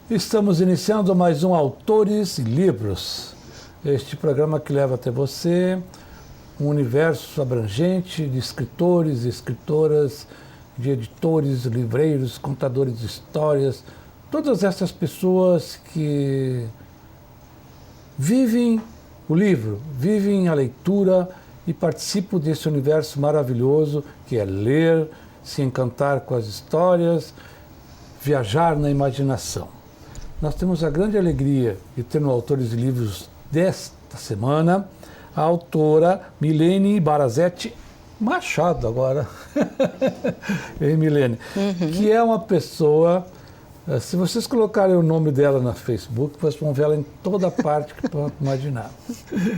Estamos iniciando mais um Autores e Livros, este programa que leva até você um universo abrangente de escritores e escritoras, de editores, livreiros, contadores de histórias, todas essas pessoas que vivem o livro, vivem a leitura e participam desse universo maravilhoso que é ler, se encantar com as histórias, viajar na imaginação. Nós temos a grande alegria de ter no Autores e Livros desta semana a autora Milene Barazetti Machado agora, Milene, que é uma pessoa, se vocês colocarem o nome dela no Facebook, vocês vão ver ela em toda parte que podem imaginar.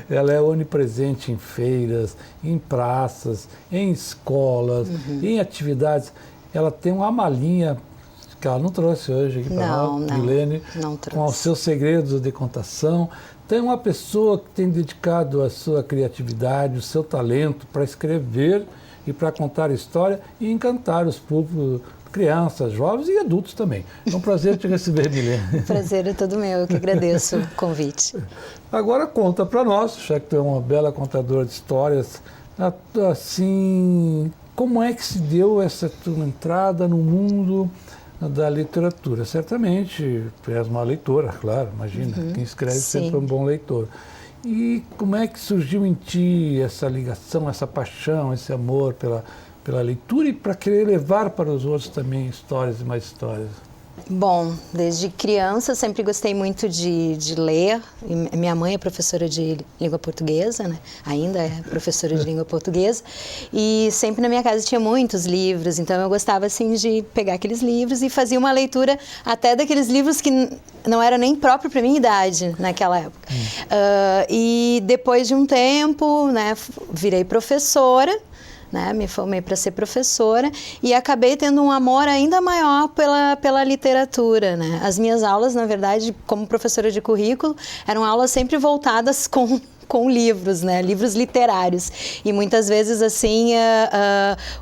Ela é onipresente em feiras, em praças, em escolas, em atividades. Ela tem uma malinha que ela não trouxe hoje aqui para nós, Milene, com os seus segredos de contação. Tem uma pessoa que tem dedicado a sua criatividade, o seu talento para escrever e para contar história e encantar os públicos, crianças, jovens e adultos também. É um prazer te receber, Milene. O prazer é todo meu, eu que agradeço o convite. Agora conta para nós, já que tu é uma bela contadora de histórias, assim, como é que se deu essa tua entrada no mundo da literatura? Certamente, tu és uma leitora, claro, imagina, quem escreve sempre é um bom leitor. E como é que surgiu em ti essa ligação, essa paixão, esse amor pela leitura e para querer levar para os outros também histórias e mais histórias? Bom, desde criança sempre gostei muito de ler. Minha mãe é professora de língua portuguesa, né? Ainda é professora de língua portuguesa. E sempre na minha casa tinha muitos livros, então eu gostava assim de pegar aqueles livros e fazia uma leitura até daqueles livros que não era nem próprio para minha idade naquela época. E depois de um tempo, né, virei professora. Né, me formei para ser professora e acabei tendo um amor ainda maior pela literatura, né? As minhas aulas, na verdade, como professora de currículo, eram aulas sempre voltadas com livros, né? Livros literários. E muitas vezes, assim,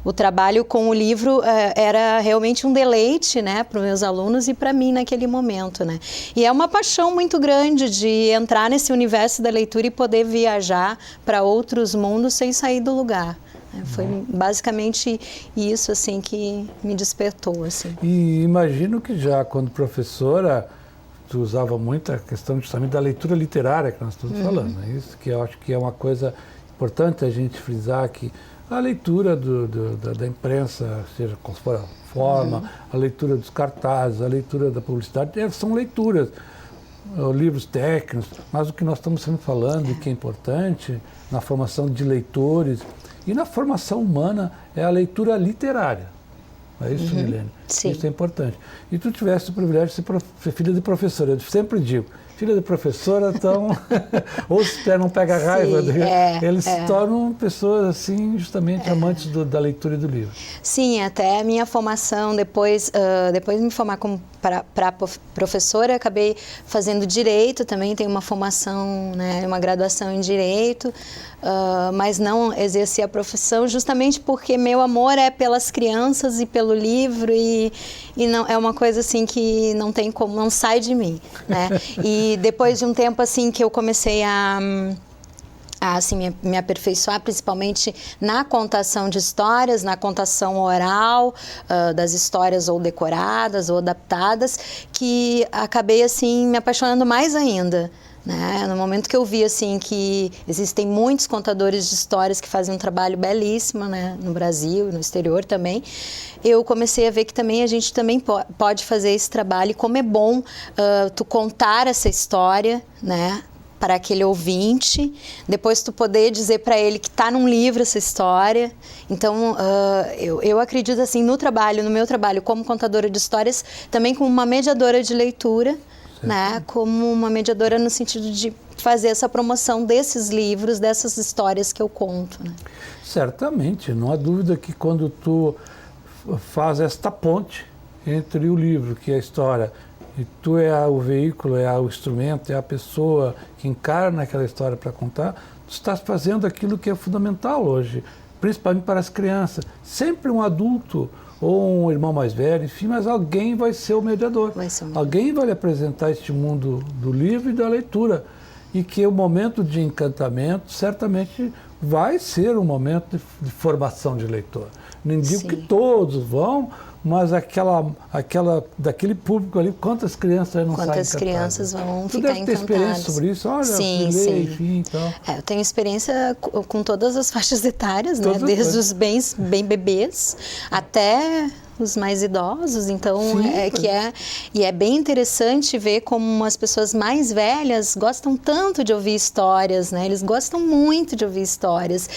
o trabalho com o livro era realmente um deleite, né, para os meus alunos e para mim naquele momento, né? E é uma paixão muito grande de entrar nesse universo da leitura e poder viajar para outros mundos sem sair do lugar. Foi basicamente isso, assim, que me despertou, assim. E imagino que já quando professora, tu usava muito a questão justamente da leitura literária que nós estamos falando. É isso que eu acho que é uma coisa importante a gente frisar, que a leitura da imprensa, seja qual for a forma, a leitura dos cartazes, a leitura da publicidade, são leituras, livros técnicos, mas o que nós estamos sempre falando e que é importante na formação de leitores e na formação humana é a leitura literária. É isso, Milene? Sim. Isso é importante. E tu tiveste o privilégio de ser filha de professora. Eu sempre digo, filha de professora, então, ou se não pega raiva, eles se tornam pessoas, assim, justamente amantes da leitura e do livro. Sim, até a minha formação, depois de me formar como para professora, acabei fazendo Direito, também tenho uma formação, né, uma graduação em Direito, mas não exerci a profissão justamente porque meu amor é pelas crianças e pelo livro e não, é uma coisa assim que não tem como, não sai de mim, né? E depois de um tempo assim que eu comecei a assim, me aperfeiçoar principalmente na contação de histórias, na contação oral, das histórias ou decoradas ou adaptadas, que acabei assim me apaixonando mais ainda. Né? No momento que eu vi assim, que existem muitos contadores de histórias que fazem um trabalho belíssimo, né? No Brasil e no exterior também, eu comecei a ver que também a gente também pode fazer esse trabalho, e como é bom tu contar essa história, né, para aquele ouvinte, depois tu poder dizer para ele que está num livro essa história. Então, eu acredito assim no meu trabalho como contadora de histórias, também como uma mediadora de leitura, né, como uma mediadora no sentido de fazer essa promoção desses livros, dessas histórias que eu conto. Né? Certamente, não há dúvida que quando tu faz esta ponte entre o livro, que é a história, e tu é o veículo, é o instrumento, é a pessoa que encarna aquela história para contar, tu estás fazendo aquilo que é fundamental hoje, principalmente para as crianças. Sempre um adulto ou um irmão mais velho, enfim, mas alguém vai ser o mediador. Alguém vai lhe apresentar este mundo do livro e da leitura. E que o momento de encantamento certamente vai ser um momento de formação de leitor. Nem digo que todos vão, mas daquele público ali, quantas crianças não saem encantadas? Quantas crianças vão tu ficar deve ter encantadas? Experiência sobre isso? Olha, sim. Enfim, então. Eu tenho experiência com todas as faixas etárias, né? Desde os bem bebês até os mais idosos, então e é bem interessante ver como as pessoas mais velhas gostam tanto de ouvir histórias, né? Eles gostam muito de ouvir histórias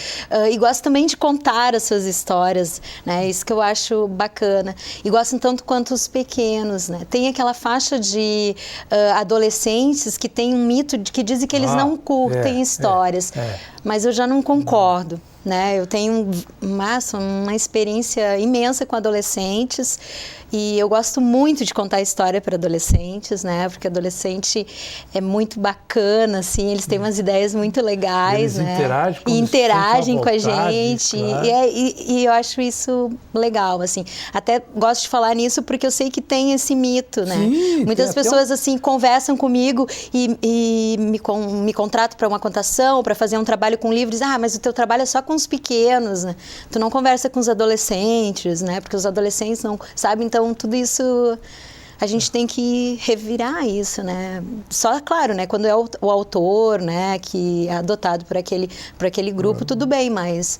e gostam também de contar as suas histórias, né? Isso que eu acho bacana. E gostam tanto quanto os pequenos, né? Tem aquela faixa de adolescentes que tem um mito de que dizem que eles não curtem histórias, mas eu já não concordo. Né? Eu tenho uma experiência imensa com adolescentes e eu gosto muito de contar história para adolescentes, né? Porque adolescente é muito bacana, assim, eles têm umas ideias muito legais, eles né? interagem com a gente, claro. e eu acho isso legal, assim. Até gosto de falar nisso porque eu sei que tem esse mito, né? Sim, muitas pessoas assim conversam comigo e me contratam para uma contação, para fazer um trabalho com livros. Mas o teu trabalho é só com os pequenos, né? Tu não conversa com os adolescentes, né? Porque os adolescentes não sabem, então tudo isso a gente tem que revirar isso, né? Só, claro, né? Quando é o autor, né? Que é adotado por aquele grupo, tudo bem, mas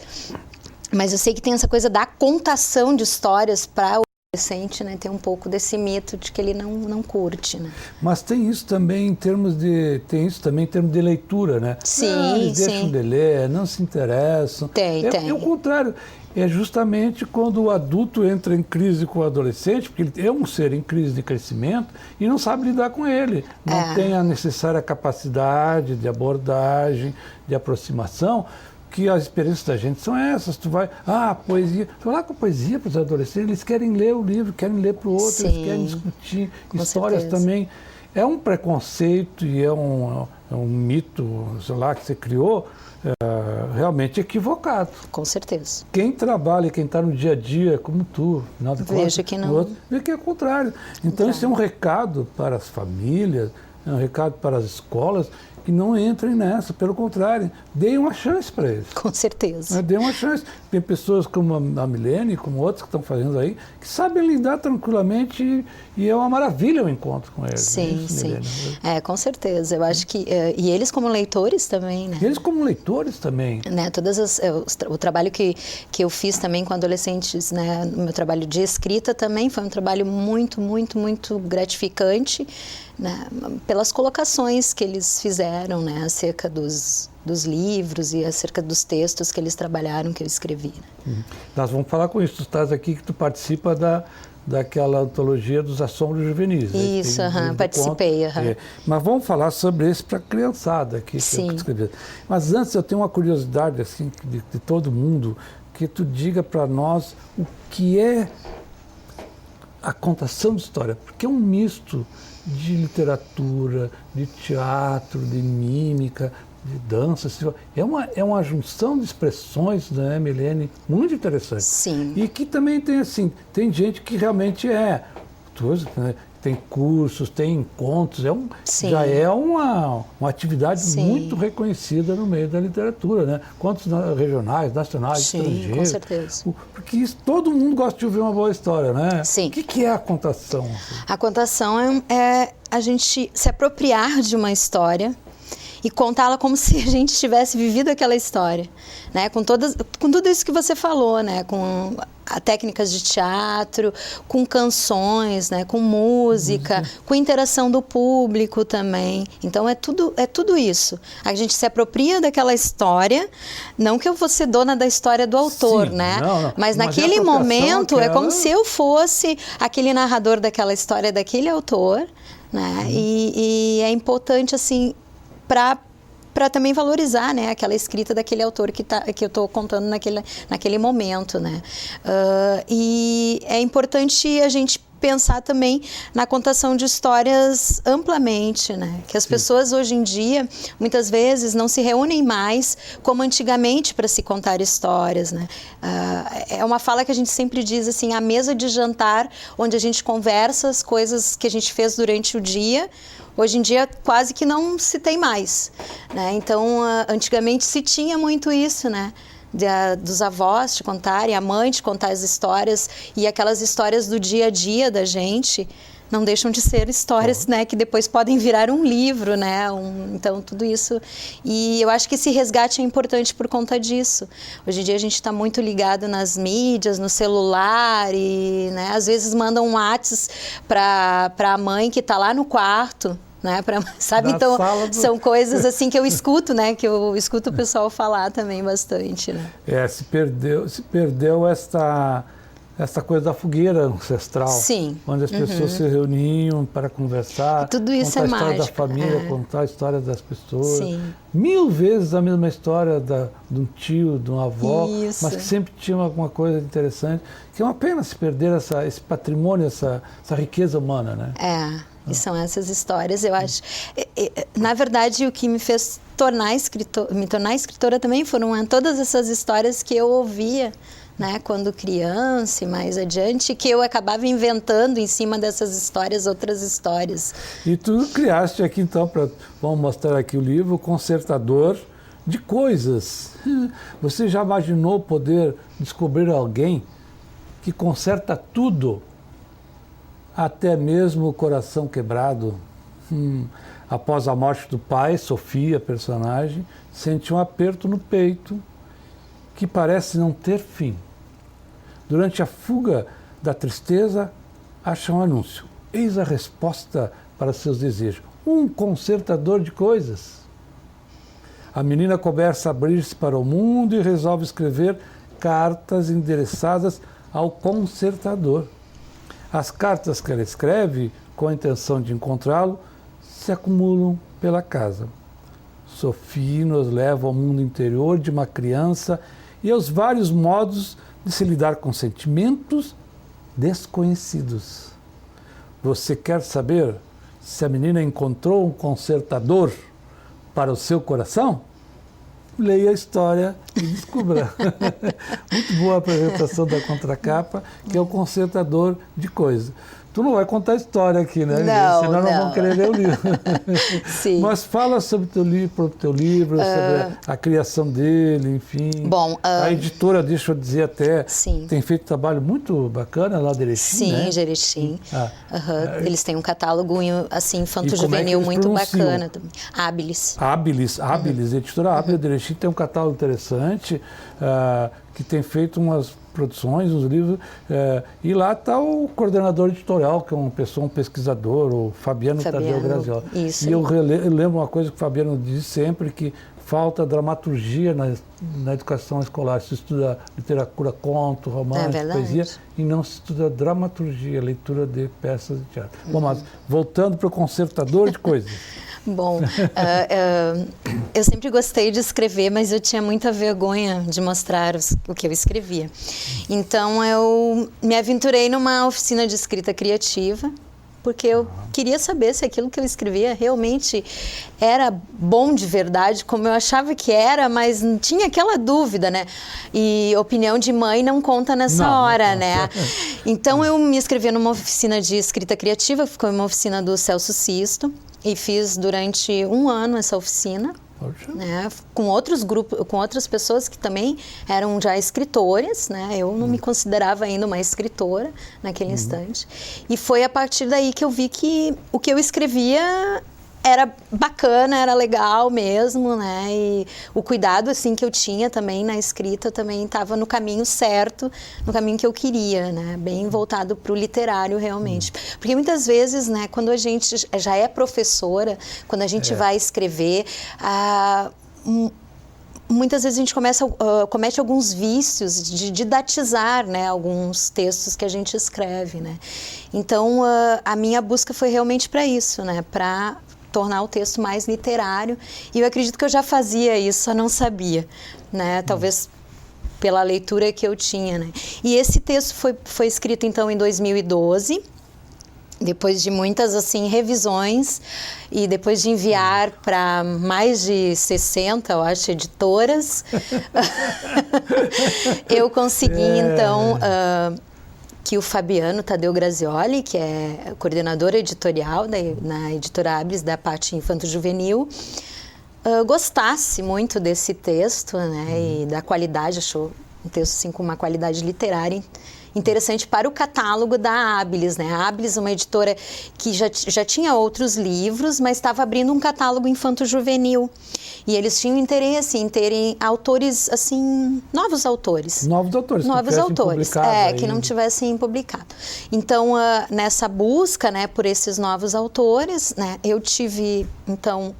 eu sei que tem essa coisa da contação de histórias para o adolescente, né? Tem um pouco desse mito de que ele não curte, né? Mas tem isso também em termos de leitura, né? Sim, eles deixam de ler, não se interessam. Tem. É o contrário. É justamente quando o adulto entra em crise com o adolescente, porque ele é um ser em crise de crescimento e não sabe lidar com ele. Não tem a necessária capacidade de abordagem, de aproximação, que as experiências da gente são essas. Tu vai, poesia. Tu vai lá com poesia para os adolescentes, eles querem ler o livro, querem ler para o outro, eles querem discutir histórias também. É um preconceito e é um mito, sei lá, que você criou, realmente equivocado. Com certeza. Quem trabalha, quem está no dia a dia, como tu, vejo que não. Vê que é o contrário. Então, isso é um recado para as famílias, é um recado para as escolas, que não entrem nessa, pelo contrário, deem uma chance para eles. Com certeza. Deem uma chance. Tem pessoas como a Milene, como outros que estão fazendo aí, que sabem lidar tranquilamente e é uma maravilha o encontro com eles. Sim. Com certeza. Eu acho que... e eles como leitores também, né? Eles como leitores também. Né? O trabalho que eu fiz também com adolescentes, né? O meu trabalho de escrita também foi um trabalho muito, muito, muito gratificante, né? Pelas colocações que eles fizeram, né? Acerca dos livros e acerca dos textos que eles trabalharam, que eu escrevi. Né? Nós vamos falar com isso. Tu estás aqui que tu participa daquela antologia dos Assombros Juvenis. Isso, participei. Mas vamos falar sobre esse para a criançada aqui. Sim. Mas antes eu tenho uma curiosidade assim, de todo mundo, que tu diga para nós o que é a contação de história, porque é um misto de literatura, de teatro, de mímica, de dança. É uma junção de expressões, né, Milene, muito interessante. Sim. E que também tem gente que realmente tem cursos, tem encontros, já é uma atividade muito reconhecida no meio da literatura, né? Encontros regionais, nacionais, estrangeiros. Com certeza. Porque todo mundo gosta de ouvir uma boa história, né? Sim. O que é a contação? A contação é a gente se apropriar de uma história e contá-la como se a gente tivesse vivido aquela história, né? Com tudo isso que você falou, né? Com técnicas de teatro, com canções, né? Com música, com interação do público também. Então é tudo isso. A gente se apropria daquela história, não que eu vou ser dona da história do autor, né? Mas naquele momento é como se eu fosse aquele narrador daquela história daquele autor, né? E é importante assim para também valorizar, né, aquela escrita daquele autor que eu estou contando naquele momento, né? E é importante a gente pensar também na contação de histórias amplamente, né? Que as pessoas hoje em dia, muitas vezes, não se reúnem mais como antigamente para se contar histórias, né? É uma fala que a gente sempre diz assim, a mesa de jantar, onde a gente conversa as coisas que a gente fez durante o dia, hoje em dia quase que não se tem mais, né? Então, antigamente se tinha muito isso, né? Dos avós te contarem, a mãe te contar as histórias, e aquelas histórias do dia a dia da gente não deixam de ser histórias, né, que depois podem virar um livro, né, então tudo isso, e eu acho que esse resgate é importante por conta disso. Hoje em dia a gente está muito ligado nas mídias, no celular, e, né, às vezes mandam um WhatsApp para a mãe que está lá no quarto, né, sabe? Então, são coisas assim que eu escuto, né, que eu escuto o pessoal falar também bastante, né? Se perdeu essa coisa da fogueira ancestral. Sim. Onde as pessoas se reuniam para conversar, tudo isso contar a é história mágico, da família, contar a história das pessoas. Sim. 1000 vezes a mesma história de um tio, de uma avó, isso. mas que sempre tinha alguma coisa interessante. Que é uma pena se perder esse patrimônio, essa riqueza humana, né? E são essas histórias, eu acho. Na verdade, o que me fez me tornar escritora também foram todas essas histórias que eu ouvia, né, quando criança e mais adiante, que eu acabava inventando em cima dessas histórias, outras histórias. E tu criaste aqui, então, vamos mostrar aqui o livro, Consertador de Coisas. Você já imaginou poder descobrir alguém que conserta tudo? Até mesmo o coração quebrado. Após a morte do pai, Sofia, personagem, sente um aperto no peito que parece não ter fim. Durante a fuga da tristeza, acha um anúncio. Eis a resposta para seus desejos. Um consertador de coisas. A menina começa a abrir-se para o mundo e resolve escrever cartas endereçadas ao consertador. As cartas que ela escreve, com a intenção de encontrá-lo, se acumulam pela casa. Sophie nos leva ao mundo interior de uma criança e aos vários modos de se lidar com sentimentos desconhecidos. Você quer saber se a menina encontrou um consertador para o seu coração? Leia a história e descubra. Muito boa a apresentação da contracapa, que é o Consertador de Coisas. Tu não vai contar a história aqui, né? Não, senão não vão querer ler o livro. Sim. Mas fala sobre o teu livro, sobre a criação dele, enfim. Bom, a editora, deixa eu dizer até, sim. tem feito um trabalho muito bacana lá de Erechim, sim, né? Sim, Erechim. Eles têm um catálogo assim, infanto-juvenil muito bacana também. Abilis, editora Abilis de Erechim tem um catálogo interessante, que tem feito umas produções, uns livros, e lá está o coordenador editorial, que é um pesquisador, o Fabiano Tadeu Grazioli. E eu lembro uma coisa que o Fabiano diz sempre, que falta dramaturgia na educação escolar. Se estuda literatura, conto, romance, poesia, e não se estuda dramaturgia, leitura de peças de teatro. Bom, mas voltando para o Consertador de Coisas. Bom, eu sempre gostei de escrever, mas eu tinha muita vergonha de mostrar o que eu escrevia. Então, eu me aventurei numa oficina de escrita criativa, porque eu queria saber se aquilo que eu escrevia realmente era bom de verdade, como eu achava que era, mas tinha aquela dúvida, né? E opinião de mãe não conta nessa hora, né? Então, eu me inscrevi numa oficina de escrita criativa, ficou uma oficina do Celso Sisto, e fiz durante 1 ano essa oficina, né, com outros grupos, com outras pessoas que também eram já escritoras, né? Eu não me considerava ainda uma escritora naquele instante. E foi a partir daí que eu vi que o que eu escrevia era bacana, era legal mesmo, né? E o cuidado assim que eu tinha também na escrita também estava no caminho certo, no caminho que eu queria, né? Bem voltado para o literário realmente. Porque muitas vezes, né, quando a gente já é professora, quando a gente vai escrever, muitas vezes a gente comete alguns vícios de didatizar, né, alguns textos que a gente escreve, né? Então, a minha busca foi realmente para isso, né? Para tornar o texto mais literário. E eu acredito que eu já fazia isso, só não sabia, né? Talvez pela leitura que eu tinha, né? E esse texto foi escrito, então, em 2012. depois de muitas assim revisões e depois de enviar para mais de 60, eu acho, editoras, eu consegui então que o Fabiano Tadeu Grazioli, que é coordenador editorial na editora Abris da parte infanto-juvenil, gostasse muito desse texto, né, e da qualidade, achou um texto assim, com uma qualidade literária interessante para o catálogo da Abilis, né? A Abilis é uma editora que já tinha outros livros, mas estava abrindo um catálogo infanto-juvenil. E eles tinham interesse em terem autores, assim, novos autores. Novos autores. Que não tivessem publicado. Então, nessa busca, né, por esses novos autores, né, eu tive, então,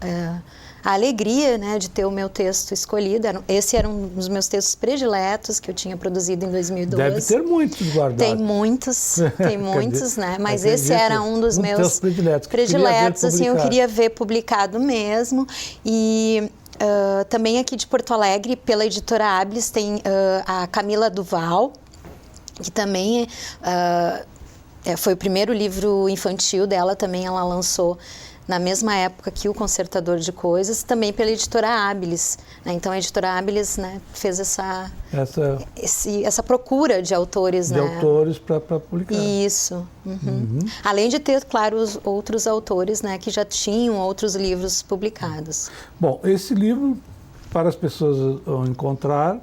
a alegria, né, de ter o meu texto escolhido. Esse era um dos meus textos prediletos que eu tinha produzido em 2012. Deve ter muitos guardados. Tem muitos, né? Mas esse era um dos meus prediletos. Assim, eu queria ver publicado mesmo. E também aqui de Porto Alegre, pela editora Abilis, tem a Camila Duval, que também foi o primeiro livro infantil dela. Também ela lançou na mesma época que o Consertador de Coisas, também pela editora Abilis, né? Então a editora Abilis, né, fez essa procura de autores, autores para publicar. Isso. Além de ter, claro, os outros autores, né, que já tinham outros livros publicados. Bom, esse livro, para as pessoas encontrar,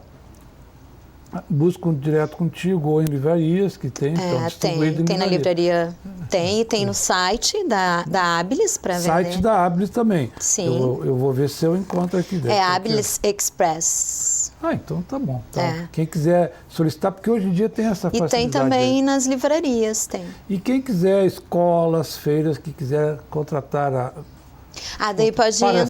buscam direto contigo ou em livrarias que tem, tem na livraria, tem no site da Abilis para vender. Site da Abilis também. Sim. Eu vou ver se eu encontro aqui dentro. Abilis Express. Então tá bom. Então, quem quiser solicitar, porque hoje em dia tem essa facilidade. E tem também nas livrarias, tem. E quem quiser, escolas, feiras, que quiser contratar daí pode